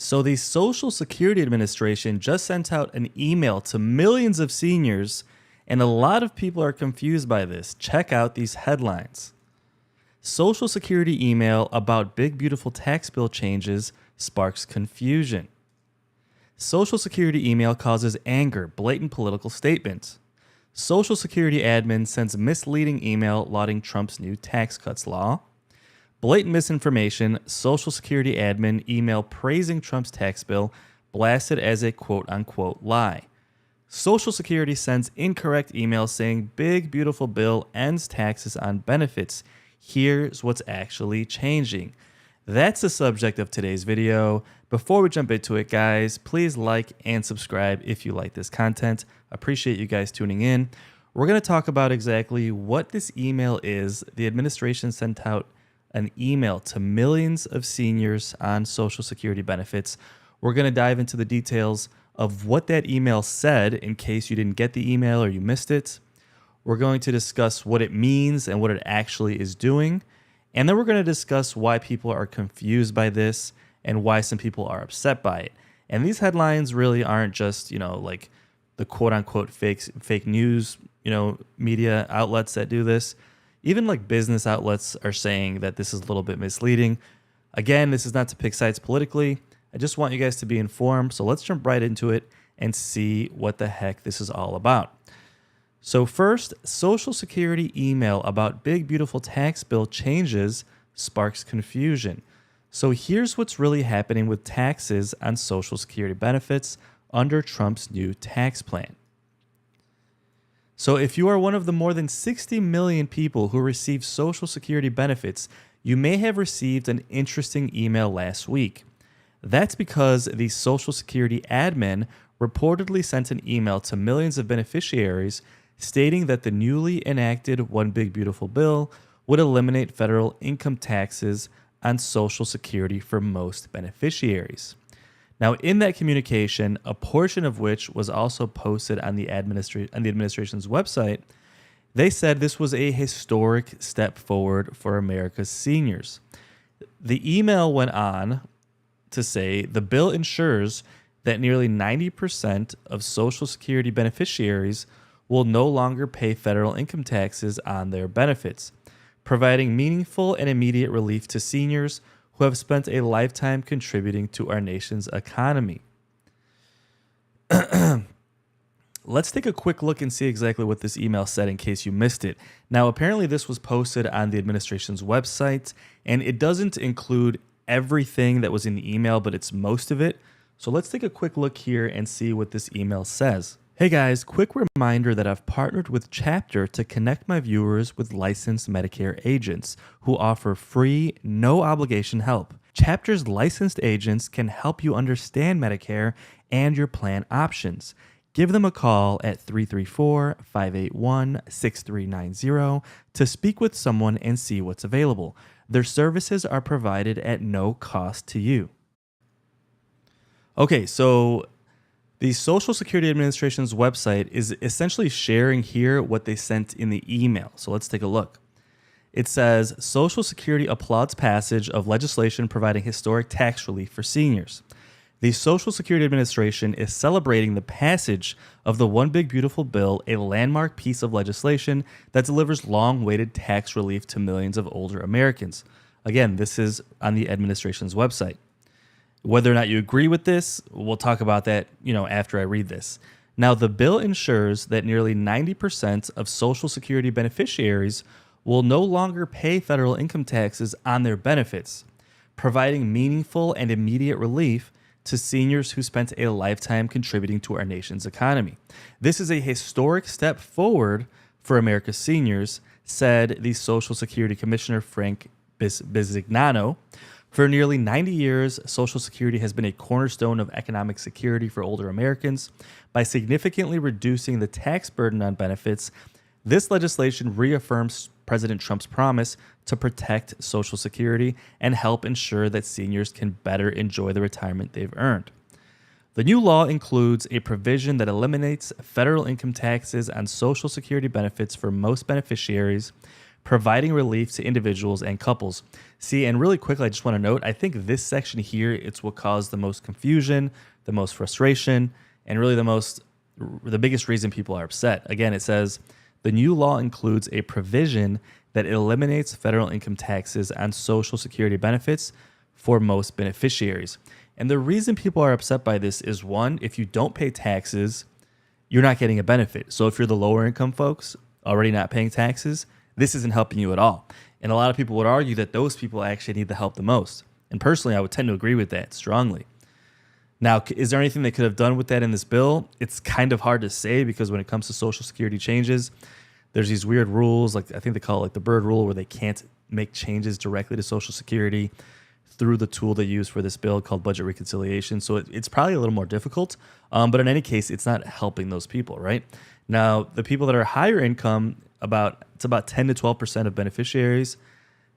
So, the Social Security Administration just sent out an email to millions of seniors, and a lot of people are confused by this. Check out these headlines. Social Security email about big beautiful tax bill changes sparks confusion. Social Security email causes anger, blatant political statement. Social Security admin sends misleading email lauding Trump's new tax cuts law. Blatant misinformation, Social Security admin email praising Trump's tax bill, blasted as a quote-unquote lie. Social Security sends incorrect email saying big beautiful bill ends taxes on benefits. Here's what's actually changing. That's the subject of today's video. Before we jump into it, guys, please like and subscribe if you like this content. Appreciate you guys tuning in. We're going to talk about exactly what this email is. The administration sent out an email to millions of seniors on Social Security benefits. We're going to dive into the details of what that email said in case you didn't get the email or you missed it. We're going to discuss what it means and what it actually is doing. And then we're going to discuss why people are confused by this and why some people are upset by it. And these headlines really aren't just, like the quote unquote fake news, media outlets that do this. Even like business outlets are saying that this is a little bit misleading. Again, this is not to pick sides politically. I just want you guys to be informed. So let's jump right into it and see what the heck this is all about. So first, Social Security email about big beautiful tax bill changes sparks confusion. So here's what's really happening with taxes on Social Security benefits under Trump's new tax plan. So if you are one of the more than 60 million people who receive Social Security benefits, you may have received an interesting email last week. That's because the Social Security admin reportedly sent an email to millions of beneficiaries stating that the newly enacted One Big Beautiful Bill would eliminate federal income taxes on Social Security for most beneficiaries. Now, in that communication, a portion of which was also posted on the administration's website, they said this was a historic step forward for America's seniors. The email went on to say the bill ensures that nearly 90% of Social Security beneficiaries will no longer pay federal income taxes on their benefits, providing meaningful and immediate relief to seniors who have spent a lifetime contributing to our nation's economy. Let's take a quick look and see exactly what this email said in case you missed it. Now, apparently this was posted on the administration's website, and it doesn't include everything that was in the email, but it's most of it. So let's take a quick look here and see what this email says. Hey guys, quick reminder that I've partnered with Chapter to connect my viewers with licensed Medicare agents who offer free, no obligation help. Chapter's licensed agents can help you understand Medicare and your plan options. Give them a call at 334-581-6390 to speak with someone and see what's available. Their services are provided at no cost to you. Okay, so the Social Security Administration's website is essentially sharing here what they sent in the email. So let's take a look. It says, Social Security applauds passage of legislation providing historic tax relief for seniors. The Social Security Administration is celebrating the passage of the One Big Beautiful Bill, a landmark piece of legislation that delivers long-awaited tax relief to millions of older Americans. Again, this is on the administration's website. Whether or not you agree with this, we'll talk about that, after I read this. Now, the bill ensures that nearly 90% of Social Security beneficiaries will no longer pay federal income taxes on their benefits, providing meaningful and immediate relief to seniors who spent a lifetime contributing to our nation's economy. This is a historic step forward for America's seniors, said the Social Security Commissioner Frank Bisignano. For nearly 90 years, Social Security has been a cornerstone of economic security for older Americans. By significantly reducing the tax burden on benefits, this legislation reaffirms President Trump's promise to protect Social Security and help ensure that seniors can better enjoy the retirement they've earned. The new law includes a provision that eliminates federal income taxes on Social Security benefits for most beneficiaries, providing relief to individuals and couples. See, and really quickly, I just want to note, I think this section here, it's what caused the most confusion, the most frustration, and really the biggest reason people are upset. Again, it says, the new law includes a provision that eliminates federal income taxes on Social Security benefits for most beneficiaries. And the reason people are upset by this is, one, if you don't pay taxes, you're not getting a benefit. So if you're the lower income folks already not paying taxes, this isn't helping you at all. And a lot of people would argue that those people actually need the help the most. And personally, I would tend to agree with that strongly. Now, is there anything they could have done with that in this bill? It's kind of hard to say, because when it comes to Social Security changes, there's these weird rules, like I think they call it like the bird rule, where they can't make changes directly to Social Security through the tool they use for this bill called budget reconciliation. So it's probably a little more difficult. But in any case, it's not helping those people, right? Now, the people that are higher income, it's about 10 to 12% of beneficiaries,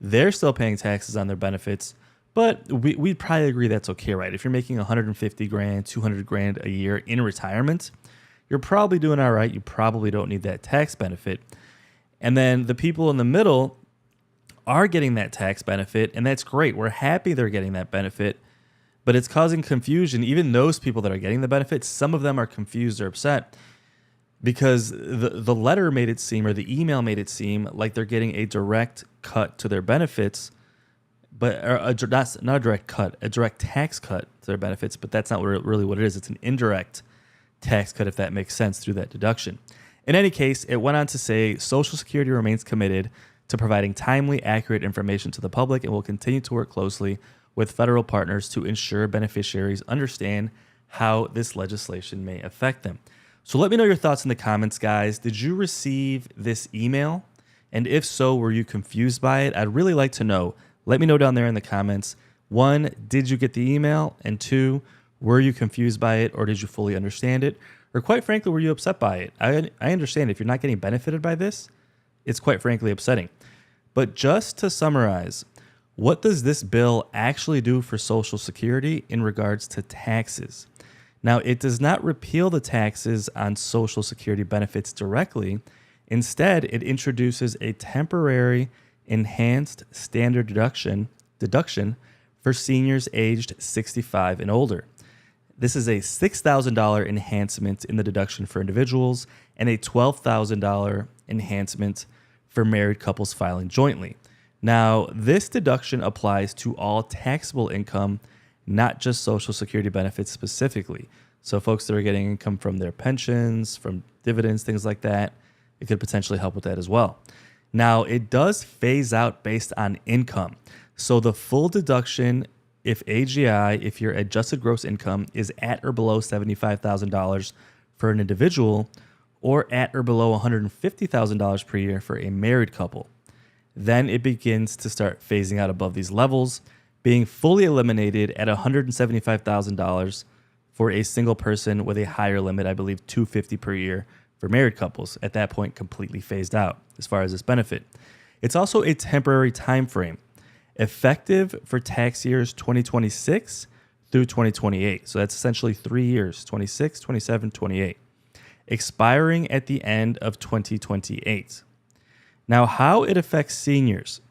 they're still paying taxes on their benefits. But we'd probably agree that's okay, right? If you're making 150 grand, 200 grand a year in retirement, you're probably doing all right. You probably don't need that tax benefit. And then the people in the middle are getting that tax benefit, and that's great. We're happy they're getting that benefit, but it's causing confusion. Even those people that are getting the benefit, some of them are confused or upset because the letter made it seem, or the email made it seem, like they're getting a direct cut to their benefits, but not a direct cut, a direct tax cut to their benefits, but that's not really what it is. It's an indirect tax cut, if that makes sense, through that deduction. In any case, it went on to say Social Security remains committed to providing timely, accurate information to the public and will continue to work closely with federal partners to ensure beneficiaries understand how this legislation may affect them. So let me know your thoughts in the comments, guys. Did you receive this email? And if so, were you confused by it? I'd really like to know. Let me know down there in the comments. 1, did you get the email? And 2, were you confused by it, or did you fully understand it? Or quite frankly, were you upset by it? I understand if you're not getting benefited by this, it's quite frankly upsetting. But just to summarize, what does this bill actually do for Social Security in regards to taxes? Now, it does not repeal the taxes on Social Security benefits directly. Instead, it introduces a temporary enhanced standard deduction for seniors aged 65 and older. This is a $6,000 enhancement in the deduction for individuals and a $12,000 enhancement for married couples filing jointly. Now, this deduction applies to all taxable income, not just Social Security benefits specifically. So folks that are getting income from their pensions, from dividends, things like that, it could potentially help with that as well. Now, it does phase out based on income. So the full deduction, if AGI, if your adjusted gross income is at or below $75,000 for an individual, or at or below $150,000 per year for a married couple, then it begins to start phasing out above these levels, being fully eliminated at $175,000 for a single person with a higher limit, I believe $250,000 per year for married couples. At that point, completely phased out as far as this benefit. It's also a temporary time frame, effective for tax years 2026 through 2028. So that's essentially 3 years, 26, 27, 28, expiring at the end of 2028. Now, how it affects seniors.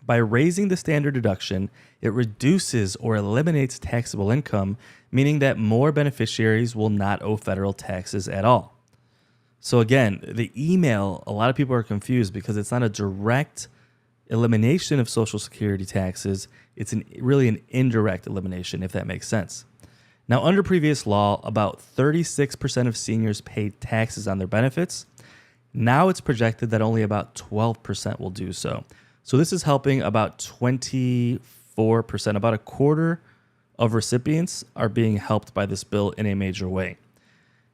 By raising the standard deduction, it reduces or eliminates taxable income, meaning that more beneficiaries will not owe federal taxes at all. So again, the email, a lot of people are confused because it's not a direct elimination of Social Security taxes. It's really an indirect elimination, if that makes sense. Now, under previous law, about 36% of seniors paid taxes on their benefits. Now it's projected that only about 12% will do so. So this is helping about 24%, about a quarter of recipients are being helped by this bill in a major way.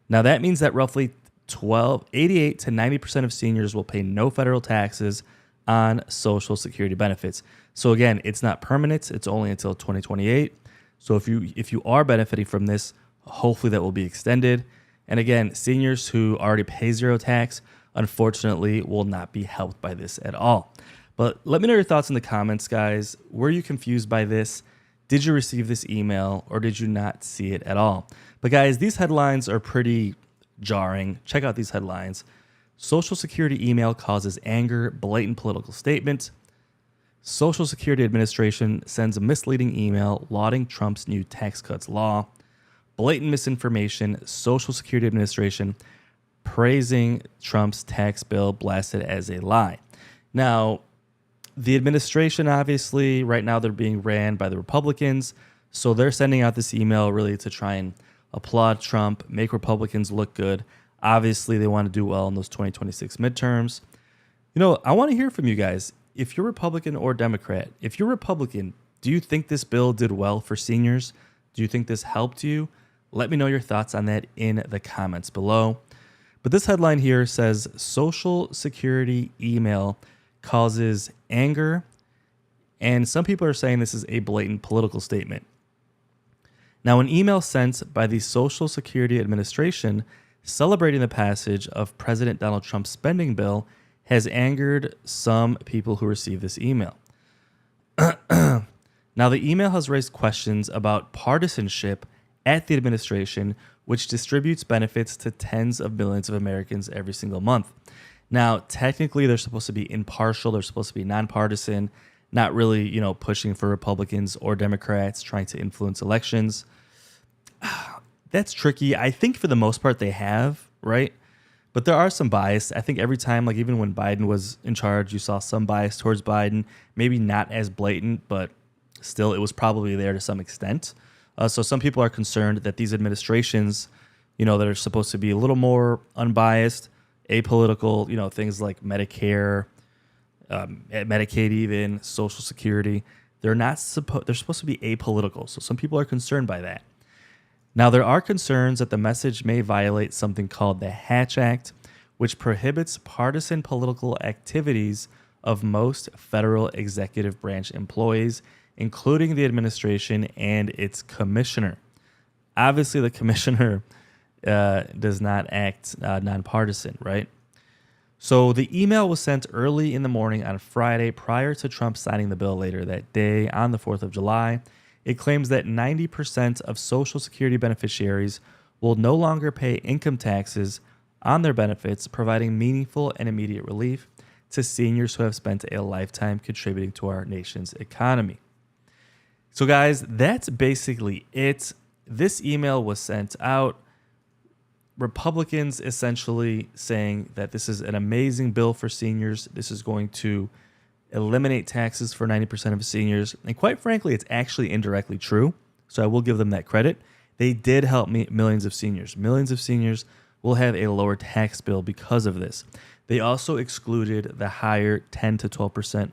Now that means that roughly 88 to 90% of seniors will pay no federal taxes on Social Security benefits. So again, it's not permanent. It's only until 2028. So if you are benefiting from this, hopefully that will be extended. And again, seniors who already pay zero tax, unfortunately, will not be helped by this at all. But let me know your thoughts in the comments, guys. Were you confused by this? Did you receive this email, or did you not see it at all? But guys, these headlines are pretty jarring. Check out these headlines. Social Security email causes anger, blatant political statement. Social Security Administration sends a misleading email lauding Trump's new tax cuts law. Blatant misinformation. Social Security Administration praising Trump's tax bill blasted as a lie. Now, the administration, obviously, right now they're being ran by the Republicans, so they're sending out this email really to try and applaud Trump, make Republicans look good. Obviously, they want to do well in those 2026 midterms. You know, I want to hear from you guys. If you're Republican or Democrat, if you're Republican, do you think this bill did well for seniors? Do you think this helped you? Let me know your thoughts on that in the comments below. But this headline here says Social Security email causes anger, and some people are saying this is a blatant political statement. Now, an email sent by the Social Security Administration celebrating the passage of President Donald Trump's spending bill has angered some people who received this email. Now, the email has raised questions about partisanship at the administration, which distributes benefits to tens of millions of Americans every single month. Now, technically, they're supposed to be impartial. They're supposed to be nonpartisan, not really, pushing for Republicans or Democrats, trying to influence elections. That's tricky. I think for the most part they have, right? But there are some bias. I think every time, like even when Biden was in charge, you saw some bias towards Biden. Maybe not as blatant, but still it was probably there to some extent. So some people are concerned that these administrations, that are supposed to be a little more unbiased, apolitical, things like Medicare, Medicaid, even Social Security, they're supposed to be apolitical. So some people are concerned by that. Now, there are concerns that the message may violate something called the Hatch Act, which prohibits partisan political activities of most federal executive branch employees, including the administration and its commissioner. Obviously, the commissioner does not act nonpartisan, right? So the email was sent early in the morning on Friday prior to Trump signing the bill later that day on the 4th of July. It claims that 90% of Social Security beneficiaries will no longer pay income taxes on their benefits, providing meaningful and immediate relief to seniors who have spent a lifetime contributing to our nation's economy. So guys, that's basically it. This email was sent out. Republicans essentially saying that this is an amazing bill for seniors. This is going to eliminate taxes for 90% of seniors. And quite frankly, it's actually indirectly true. So I will give them that credit. They did help millions of seniors. Millions of seniors will have a lower tax bill because of this. They also excluded the higher 10 to 12%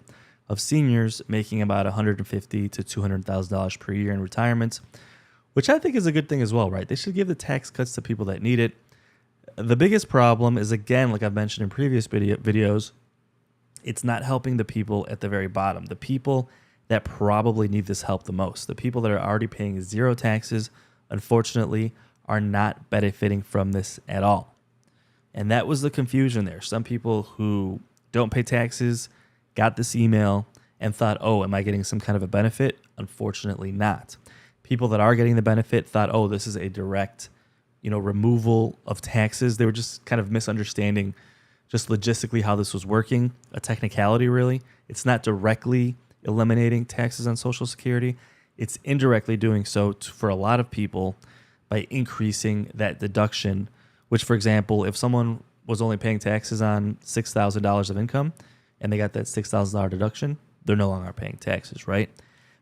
of seniors making about $150,000 to $200,000 per year in retirement, which I think is a good thing as well, right? They should give the tax cuts to people that need it. The biggest problem is, again, like I've mentioned in previous videos, it's not helping the people at the very bottom, the people that probably need this help the most. The people that are already paying zero taxes, unfortunately, are not benefiting from this at all. And that was the confusion there. Some people who don't pay taxes got this email and thought, oh, am I getting some kind of a benefit? Unfortunately not. People that are getting the benefit thought, oh, this is a direct, removal of taxes. They were just kind of misunderstanding just logistically how this was working, a technicality really. It's not directly eliminating taxes on Social Security. It's indirectly doing so for a lot of people by increasing that deduction, which, for example, if someone was only paying taxes on $6,000 of income and they got that $6,000 deduction, they're no longer paying taxes, right?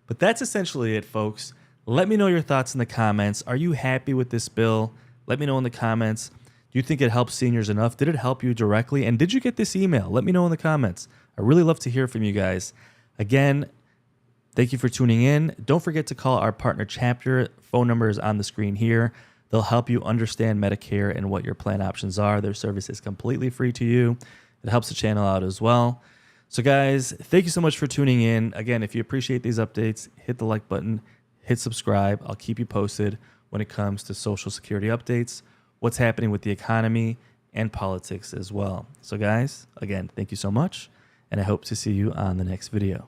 But that's essentially it, folks. Let me know your thoughts in the comments. Are you happy with this bill? Let me know in the comments. Do you think it helps seniors enough? Did it help you directly? And did you get this email? Let me know in the comments. I really love to hear from you guys. Again, thank you for tuning in. Don't forget to call our partner chapter. Phone number is on the screen here. They'll help you understand Medicare and what your plan options are. Their service is completely free to you. It helps the channel out as well. So guys, thank you so much for tuning in. Again, if you appreciate these updates, hit the like button, hit subscribe. I'll keep you posted when it comes to Social Security updates, what's happening with the economy, and politics as well. So guys, again, thank you so much, and I hope to see you on the next video.